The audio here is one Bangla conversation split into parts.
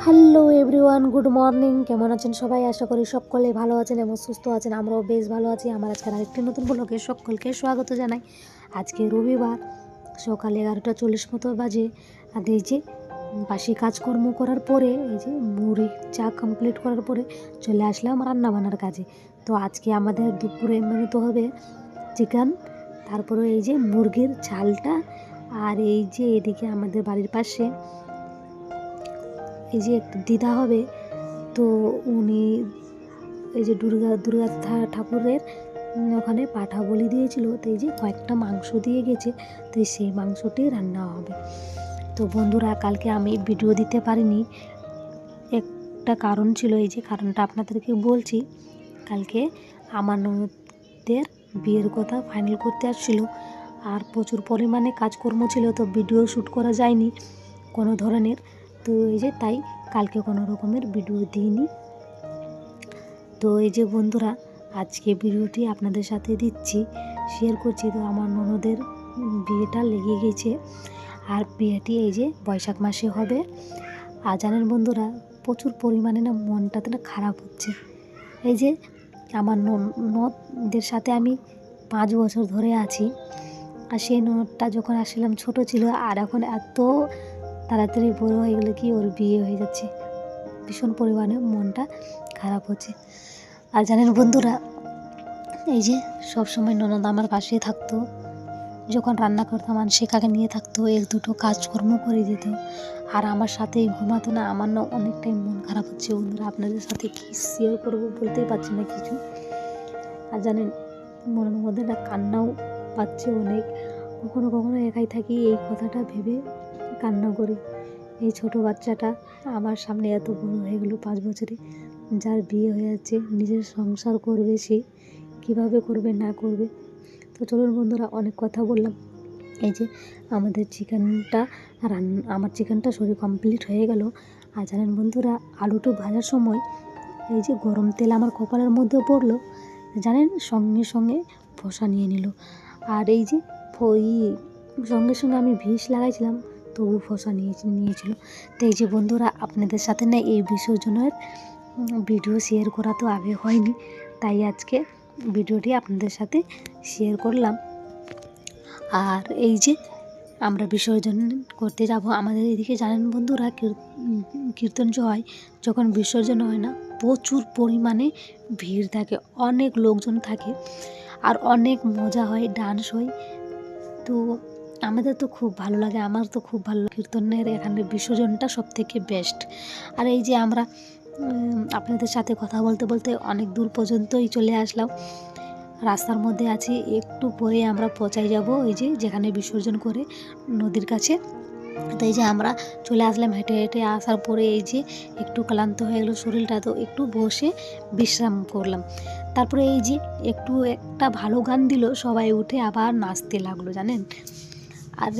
Hello everyone, good morning. কেমন আছেন সবাই? আশা করি সকলে ভালো আছেন এবং সুস্থ আছেন। আমরাও বেশ ভালো আছি। আমার আজকের আরেকটি নতুন ব্লগে সকলকে স্বাগত জানাই। আজকে রবিবার, সকাল 11:40 মতো বাজে। আর এই যে বাসি কাজকর্ম করার পরে, এই যে মুড়ি চা কমপ্লিট করার পরে চলে আসলাম রান্নাবান্নার কাজে। তো আজকে আমাদের দুপুরে মেনু তো হবে চিকেন, তারপরে এই যে মুরগির ঝালটা, আর এই যে এদিকে আমাদের বাড়ির পাশে এই যে একটু দিদা হবে, তো উনি এই যে দুর্গা ঠাকুরের ওখানে পাঠা বলি দিয়েছিল, তো এই যে কয়েকটা মাংস দিয়ে গেছে, তো সেই মাংসটি রান্না হবে। তো বন্ধুরা, কালকে আমি ভিডিও দিতে পারিনি, একটা কারণ ছিল। এই যে কারণটা আপনাদেরকে বলছি। কালকে আমার ননদের বিয়ের কথা ফাইনাল করতে আসছিল, আর প্রচুর পরিমাণে কাজকর্ম ছিল, তো ভিডিও শ্যুট করা যায়নি কোনো ধরনের। তো এই যে তাই কালকে কোনো রকমের ভিডিও দিইনি। তো এই যে বন্ধুরা, আজকে ভিডিওটি আপনাদের সাথে দিচ্ছি, শেয়ার করছি। তো আমার ননদের বিয়েটা লেগে গেছে, আর বিয়েটি এই যে বৈশাখ মাসে হবে। আর জানেন বন্ধুরা, প্রচুর পরিমাণে না মনটাতে না খারাপ হচ্ছে। এই যে আমার ননদের সাথে আমি 5 বছর ধরে আছি, আর সেই ননদটা যখন আসলাম ছোট ছিল, আর এখন এত তাড়াতাড়ি বড় হয়ে গেলে কি ওর বিয়ে হয়ে যাচ্ছে, ভীষণ পরিমাণে মনটা খারাপ হচ্ছে। আর জানেন বন্ধুরা, এই যে সবসময় ননদ আমার পাশেই থাকতো, যখন রান্না করতাম আনশিকাকে নিয়ে থাকতো, এক দুটো কাজকর্ম করে দিত, আর আমার সাথেই ঘুমাতো না। আমার না অনেকটাই মন খারাপ হচ্ছে বন্ধুরা, আপনাদের সাথে কী শেয়ার করবো বলতেই পারছি না কিছু। আর জানেন, মনের মধ্যে না কান্নাও পাচ্ছে অনেক। কখনো কখনো একাই থাকি, এই কথাটা ভেবে কান্না করি। এই ছোট বাচ্চাটা আমার সামনে এত বড় হয়ে গেল 5 বছরে, যার বিয়ে হয়ে যাচ্ছে, নিজের সংসার করবে, সে কীভাবে করবে না করবে। তো চলুন বন্ধুরা, অনেক কথা বললাম। এই যে আমাদের আমার চিকেনটা কমপ্লিট হয়ে গেল। আর জানেন বন্ধুরা, আলুটা ভাজার সময় এই যে গরম তেল আমার কপালের মধ্যে পড়লো, জানেন, সঙ্গে সঙ্গে ফোসা নিয়ে নিল। আর এই যে সঙ্গে সঙ্গে আমি ভিষ লাগাইছিলাম, তবু ফোসা নিয়েছিল। তো এই যে বন্ধুরা, আপনাদের সাথে না এই বিসর্জনের ভিডিও শেয়ার করা তো আগে হয়নি, তাই আজকে ভিডিওটি আপনাদের সাথে শেয়ার করলাম। আর এই যে আমরা বিসর্জন করতে যাব, আমাদের এদিকে জানেন বন্ধুরা, কীর্তন হয়, যখন বিসর্জন হয় না, প্রচুর পরিমাণে ভিড় থাকে, অনেক লোকজন থাকে, আর অনেক মজা হয়, ডান্স হয়। তো আমাদের তো খুব ভালো লাগে, আমার তো খুব ভালো লাগে। কীর্তনের এখানে বিসর্জনটা সবথেকে বেস্ট। আর এই যে আমরা আপনাদের সাথে কথা বলতে বলতে অনেক দূর পর্যন্তই চলে আসলাম, রাস্তার মধ্যে আছি। একটু পরে আমরা পৌঁছাই যাব এই যে যেখানে বিসর্জন করে, নদীর কাছে। তো এই যে আমরা চলে আসলাম হেঁটে হেঁটে। আসার পরে এই যে একটু ক্লান্ত হয়ে গেলো শরীরটা, তো একটু বসে বিশ্রাম করলাম। তারপরে এই যে একটা ভালো গান দিল, সবাই উঠে আবার নাচতে লাগলো, জানেন। আর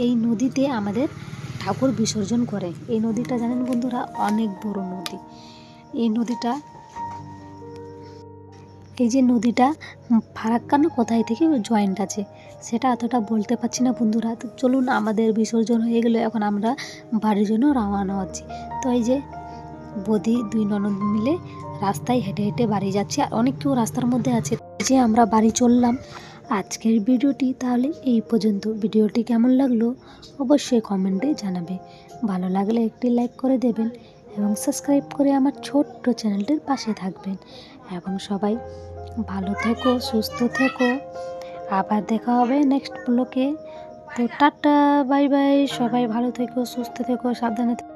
এই নদীতে আমাদের ঠাকুর বিসর্জন করে। এই নদীটা জানেন বন্ধুরা, অনেক বড় নদী। এই যে নদীটা ফারাক্কা না কোথায় থেকে জয়েন্ট আছে, সেটা এতটা বলতে পারছি না বন্ধুরা। তো চলুন, আমাদের বিসর্জন হয়ে গেলো, এখন আমরা বাড়ির জন্য রওনা হচ্ছি। তো এই যে বৌদি, 2 ননদ মিলে রাস্তায় হেঁটে হেঁটে বাড়ি যাচ্ছে, আর অনেক কেউ রাস্তার মধ্যে আছে। যে আমরা বাড়ি চললাম। আজকের ভিডিওটি তাহলে এই পর্যন্ত। ভিডিওটি কেমন লাগলো অবশ্যই কমেন্টে জানাবে। ভালো লাগলে একটি লাইক করে দেবেন এবং সাবস্ক্রাইব করে আমার ছোট্ট চ্যানেলটির পাশে থাকবেন। এবং সবাই ভালো থেকো, সুস্থ থেকো। আবার দেখা হবে নেক্সট ব্লগে। তো টাটা, বাই বাই। সবাই ভালো থেকো, সুস্থ থেকো, সাবধানে থেকো।